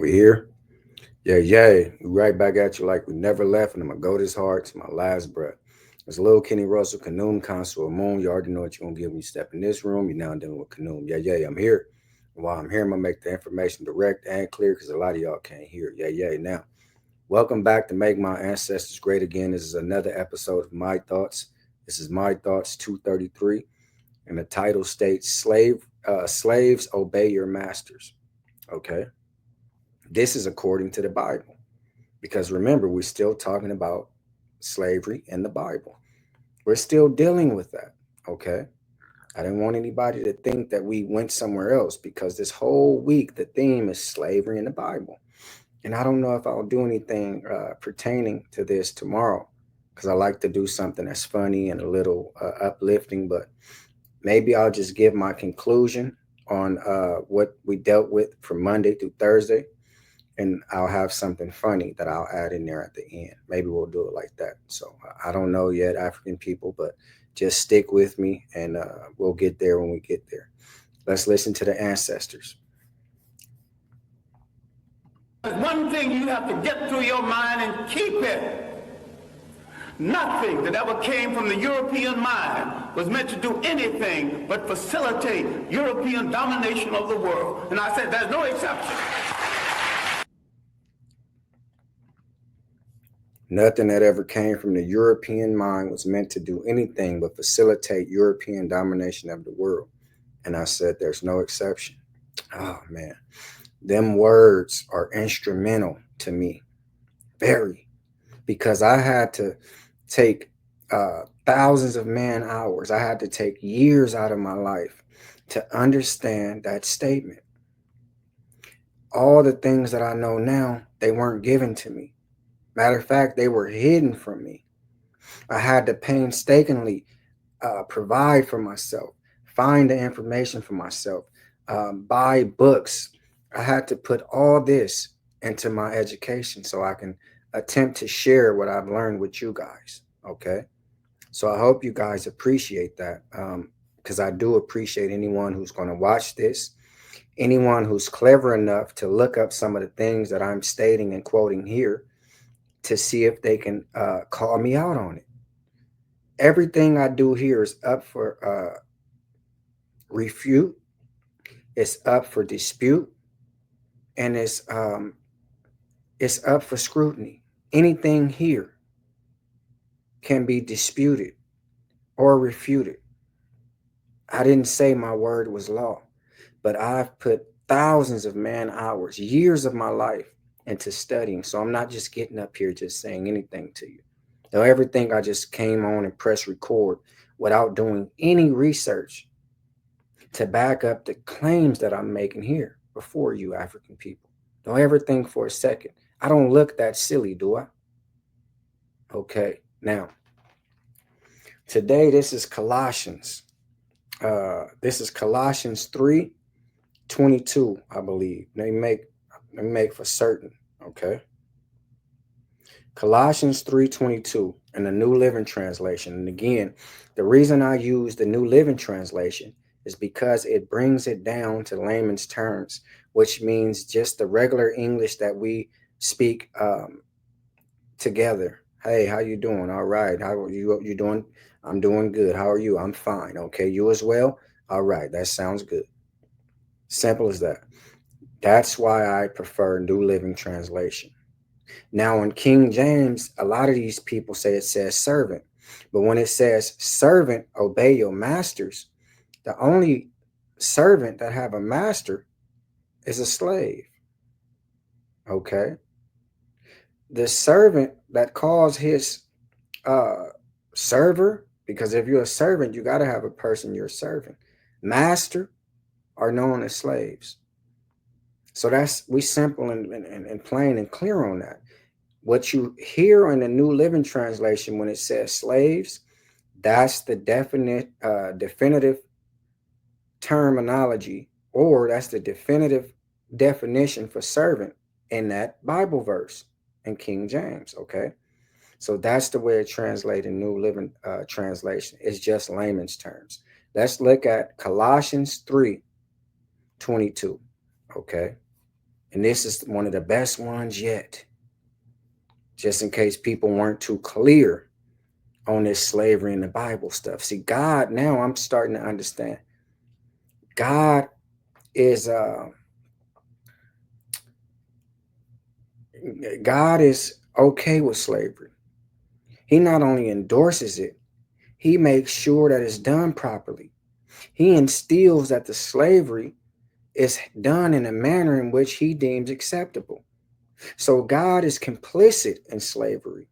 We here? Yeah, yeah. We right back at you like we never left, and I'm gonna go this hard to my last breath. It's Lil Kenny Russell, Kanoom, Consul Moon. You already know what you're gonna give when you step in this room. You're now dealing with Kanoom. Yeah, yeah, I'm here. And while I'm here, I'm gonna make the information direct and clear because a lot of y'all can't hear. Yeah, yeah. Now, welcome back to Make My Ancestors Great Again. This is another episode of My Thoughts. This is My Thoughts 233, and the title states Slaves Obey Your Masters. Okay. This is according to the Bible. Because remember, we're still talking about slavery in the Bible. We're still dealing with that. Okay. I didn't want anybody to think that we went somewhere else because this whole week the theme is slavery in the Bible. And I don't know if I'll do anything pertaining to this tomorrow because I like to do something that's funny and a little uplifting. But maybe I'll just give my conclusion on what we dealt with from Monday through Thursday, and I'll have something funny that I'll add in there at the end. Maybe we'll do it like that. So I don't know yet, African people, but just stick with me and we'll get there when we get there. Let's listen to the ancestors. One thing you have to get through your mind and keep it. Nothing that ever came from the European mind was meant to do anything but facilitate European domination of the world. And I said there's no exception. Nothing that ever came from the European mind was meant to do anything but facilitate European domination of the world. And I said there's no exception. Oh man, them words are instrumental to me, very, because I had to take thousands of man hours. I had to take years out of my life to understand that statement. All the things that I know now, they weren't given to me. Matter of fact, they were hidden from me. I had to painstakingly provide for myself, find the information for myself, buy books. I had to put all this into my education so I can attempt to share what I've learned with you guys. Okay. So I hope you guys appreciate that because I do appreciate anyone who's going to watch this, anyone who's clever enough to look up some of the things that I'm stating and quoting here to see if they can call me out on it. Everything I do here is up for refute, it's up for dispute, and it's up for scrutiny. Anything here can be disputed or refuted. I didn't say my word was law, but I've put thousands of man hours, years of my life into studying. So I'm not just getting up here just saying anything to you. Now, everything I just came on and press record without doing any research to back up the claims that I'm making here before you, African people. Don't ever think for a second. I don't look that silly, do I? Okay, now, today this is Colossians. This is Colossians 3:22, I believe. Let me make for certain. Okay. Colossians 3:22 in the New Living Translation. And again, the reason I use the New Living Translation is because it brings it down to layman's terms, which means just the regular English that we speak together. Hey, how you doing? All right. How are you doing? I'm doing good. How are you? I'm fine. Okay. You as well? All right. That sounds good. Simple as that. That's why I prefer New Living Translation. Now, in King James, a lot of these people say it says servant. But when it says servant, obey your masters, the only servant that have a master is a slave. Okay. The servant that calls his uh, server, because if you're a servant, you got to have a person you're serving. Master are known as slaves. So that's we simple and plain and clear on that. What you hear in the New Living Translation when it says slaves, that's the definitive terminology, or that's the definitive definition for servant in that Bible verse in King James. Okay. So that's the way it translates in New Living Translation. It's just layman's terms. Let's look at Colossians 3:22. Okay. And this is one of the best ones yet, just in case people weren't too clear on this slavery in the Bible stuff. See, God, now I'm starting to understand. God is okay with slavery. He not only endorses it, he makes sure that it's done properly. He instills that the slavery is done in a manner in which he deems acceptable. So God is complicit in slavery.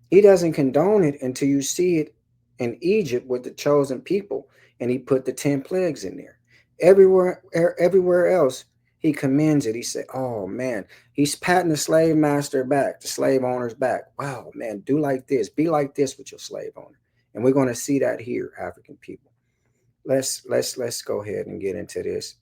He doesn't condone it until you see it in Egypt with the chosen people, and he put the 10 plagues in there. Everywhere else, he commends it. He said, oh man, he's patting the slave master back, the slave owner's back. Wow, man, do like this, be like this with your slave owner. And we're going to see that here, African people. Let's go ahead and get into this.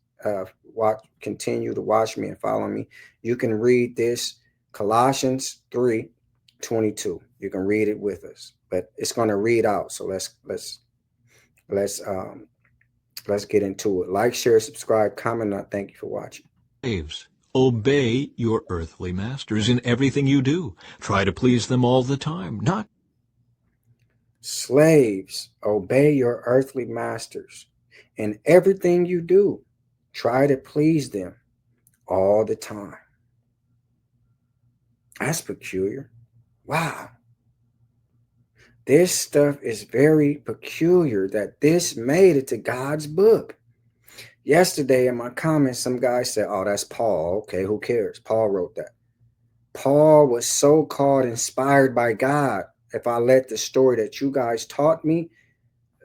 Continue to watch me and follow me. You can read this, Colossians 3:22. You can read it with us, but it's going to read out. So let's get into it. Like, share, subscribe, comment. Thank you for watching. Slaves, obey your earthly masters in everything you do. Try to please them all the time, not Slaves, obey your earthly masters in everything you do. Try to please them all the time. That's peculiar. Wow. This stuff is very peculiar that this made it to God's book. Yesterday in my comments, some guy said, oh, that's Paul. Okay, who cares? Paul wrote that. Paul was so-called inspired by God. If I let the story that you guys taught me,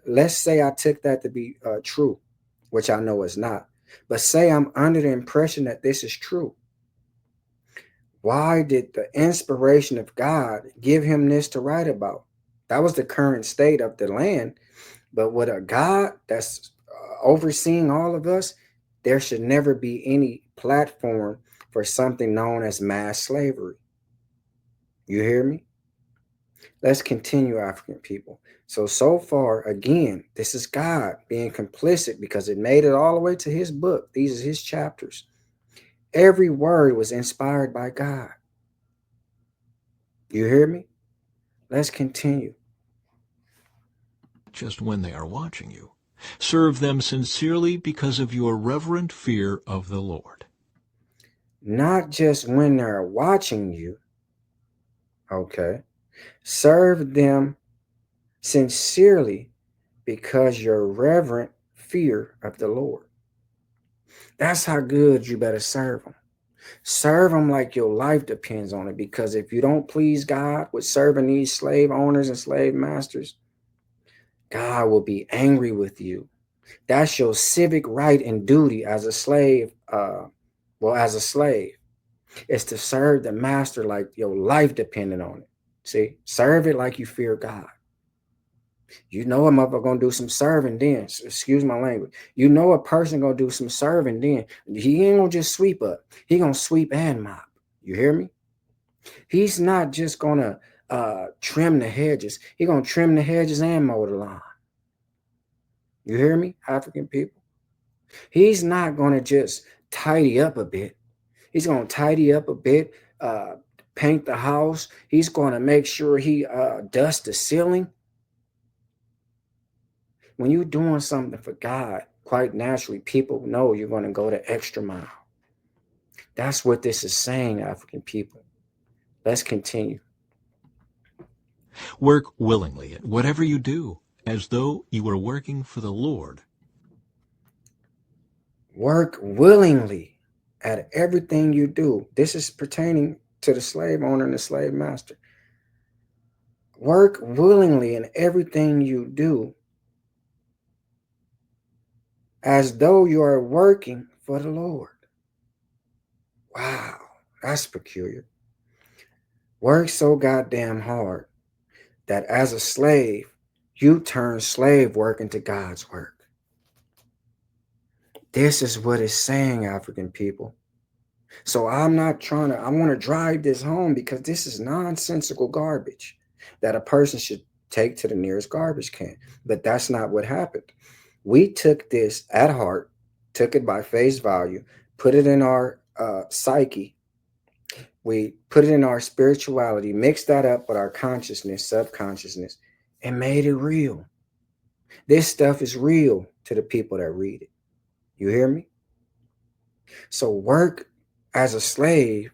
let's say I took that to be true, which I know is not. But say I'm under the impression that this is true. Why did the inspiration of God give him this to write about? That was the current state of the land. But with a God that's overseeing all of us, there should never be any platform for something known as mass slavery. You hear me? Let's continue, African people. So far, again, this is God being complicit because it made it all the way to his book. These are his chapters. Every word was inspired by God. You hear me? Let's continue. just when they are watching you. Serve them sincerely because of your reverent fear of the Lord. Not just when they're watching you. Okay. Serve them sincerely because your reverent fear of the Lord. That's how good you better serve them. Serve them like your life depends on it, because if you don't please God with serving these slave owners and slave masters, God will be angry with you. That's your civic right and duty as a slave. As a slave, is to serve the master like your life depended on it. See, serve it like you fear God. You know a mother gonna do some serving then. Excuse my language. You know a person gonna do some serving then. He ain't gonna just sweep up. He gonna sweep and mop. You hear me? He's not just gonna trim the hedges. He gonna trim the hedges and mow the lawn. You hear me, African people? He's not gonna just tidy up a bit. He's gonna tidy up a bit, paint the house. He's gonna make sure he dusts the ceiling. When you're doing something for God, quite naturally, people know you're going to go the extra mile. That's what this is saying, African people. Let's continue. Work willingly at whatever you do, as though you were working for the Lord. Work willingly at everything you do. This is pertaining to the slave owner and the slave master. Work willingly in everything you do, as though you are working for the Lord. Wow, that's peculiar. Work so goddamn hard that as a slave, you turn slave work into God's work. This is what it's saying, African people. So I want to drive this home because this is nonsensical garbage that a person should take to the nearest garbage can. But that's not what happened. We took this at heart, took it by face value, put it in our psyche, we put it in our spirituality, mixed that up with our consciousness, subconsciousness, and made it real. This stuff is real to the people that read it. You hear me? So work as a slave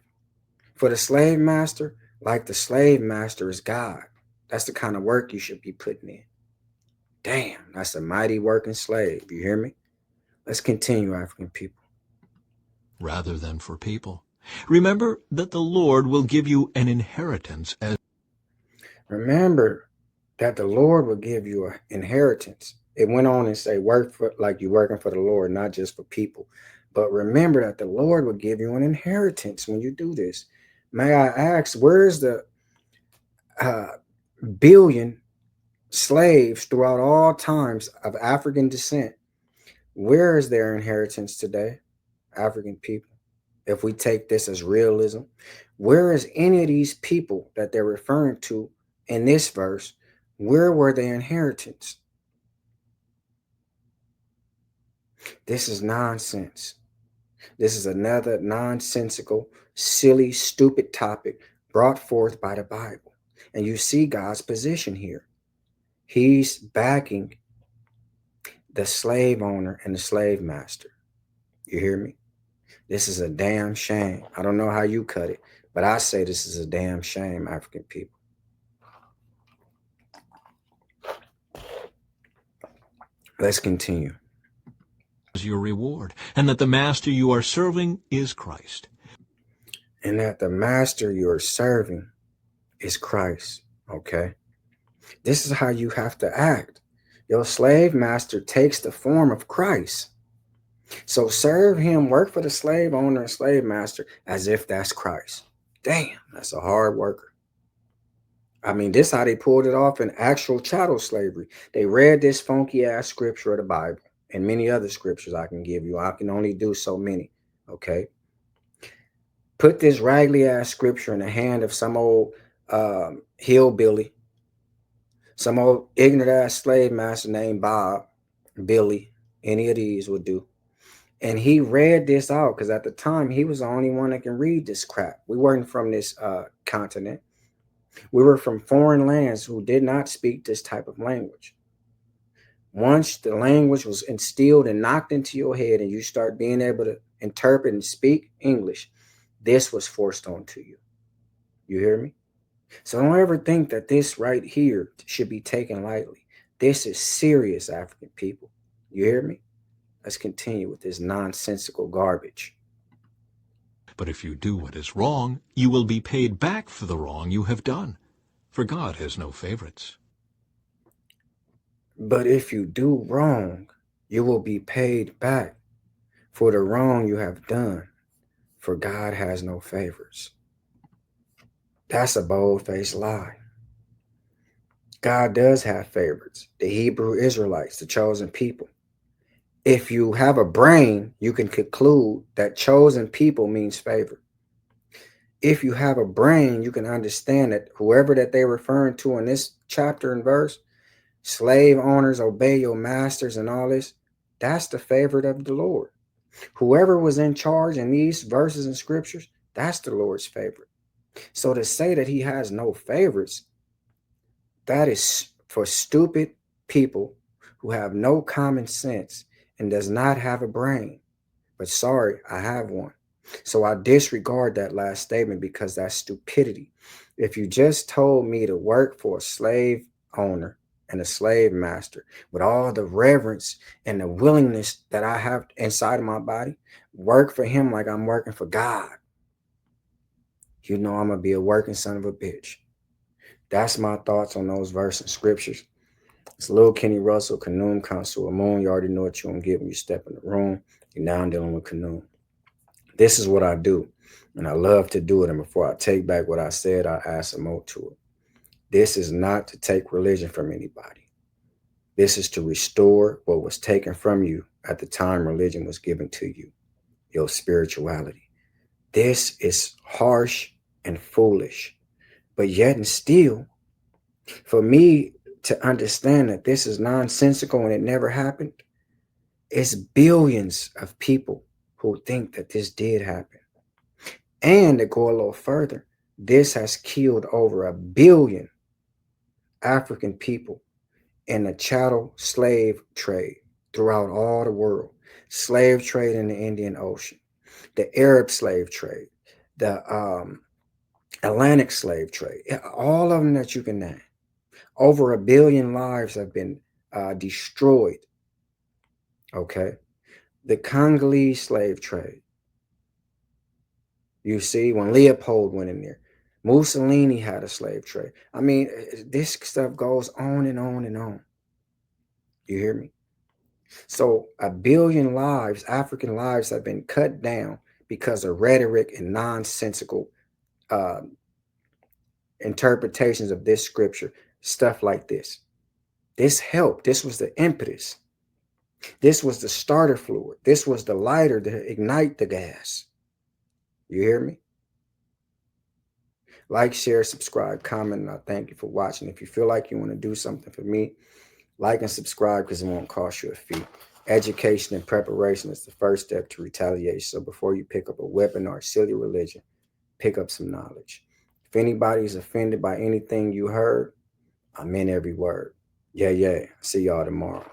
for the slave master like the slave master is God. That's the kind of work you should be putting in. Damn, that's a mighty working slave. You hear me? Let's continue, African people. Rather than for people. Remember that the Lord will give you an inheritance as Remember that the Lord will give you an inheritance. It went on and say, work for like you're working for the Lord, not just for people. But remember that the Lord will give you an inheritance when you do this. May I ask, where's the billion slaves throughout all times of African descent? Where is their inheritance today, African people? If we take this as realism, where is any of these people that they're referring to in this verse? Where were their inheritance? This is nonsense. This is another nonsensical, silly, stupid topic brought forth by the Bible. And you see God's position here. He's backing the slave owner and the slave master. You hear me? This is a damn shame. I don't know how you cut it, but I say this is a damn shame, African people. Let's continue. your reward, and that the master you are serving is Christ. And that the master you're serving is Christ. Okay? This is how you have to act. Your slave master takes the form of Christ. So serve him, work for the slave owner and slave master as if that's Christ. Damn, that's a hard worker. I mean, this is how they pulled it off in actual chattel slavery. They read this funky ass scripture of the Bible and many other scriptures I can give you. I can only do so many. Okay. Put this raggedy ass scripture in the hand of some old hillbilly, some old ignorant ass slave master named Bob, Billy, any of these would do. And he read this out because at the time he was the only one that can read this crap. We weren't from this continent. We were from foreign lands who did not speak this type of language. Once the language was instilled and knocked into your head and you start being able to interpret and speak English, this was forced onto you. You hear me? So don't ever think that this right here should be taken lightly. This is serious, African people. You hear me? Let's continue with this nonsensical garbage. But if you do what is wrong, you will be paid back for the wrong you have done, for God has no favorites. But if you do wrong, you will be paid back for the wrong you have done, for God has no favorites. That's a bold-faced lie. God does have favorites, the Hebrew Israelites, the chosen people. If you have a brain, you can conclude that chosen people means favor. If you have a brain, you can understand that whoever that they're referring to in this chapter and verse, slave owners, obey your masters and all this, that's the favorite of the Lord. Whoever was in charge in these verses and scriptures, that's the Lord's favorite. So to say that he has no favorites, that is for stupid people who have no common sense and does not have a brain. But sorry, I have one. So I disregard that last statement because that's stupidity. If you just told me to work for a slave owner and a slave master with all the reverence and the willingness that I have inside of my body, work for him like I'm working for God, you know I'm going to be a working son of a bitch. That's my thoughts on those verses and scriptures. It's Lil Kenny Russell, Kanoon Consul Moon. You already know what you're going to get when you step in the room. You're now dealing with Kanoon. This is what I do, and I love to do it. And before I take back what I said, I add some more to it. This is not to take religion from anybody. This is to restore what was taken from you at the time religion was given to you, your spirituality. This is harsh and foolish, but yet and still, for me to understand that this is nonsensical and it never happened, it's billions of people who think that this did happen. And to go a little further, this has killed over 1 billion African people in the chattel slave trade throughout all the world. Slave trade in the Indian Ocean, the Arab slave trade, the Atlantic slave trade, all of them that you can name. Over 1 billion lives have been destroyed. Okay. The Congolese slave trade. You see, when Leopold went in there, Mussolini had a slave trade. I mean, this stuff goes on and on and on. You hear me? So 1 billion lives, African lives, have been cut down because of rhetoric and nonsensical interpretations of this scripture, stuff like this. This helped. This was the impetus. This was the starter fluid. This was the lighter to ignite the gas. You hear me? Like, share, subscribe, comment, and I thank you for watching. If you feel like you want to do something for me, like and subscribe because it won't cost you a fee. Education and preparation is the first step to retaliation. So before you pick up a weapon or a silly religion, pick up some knowledge. If anybody is offended by anything you heard, I meant every word. Yeah. See y'all tomorrow.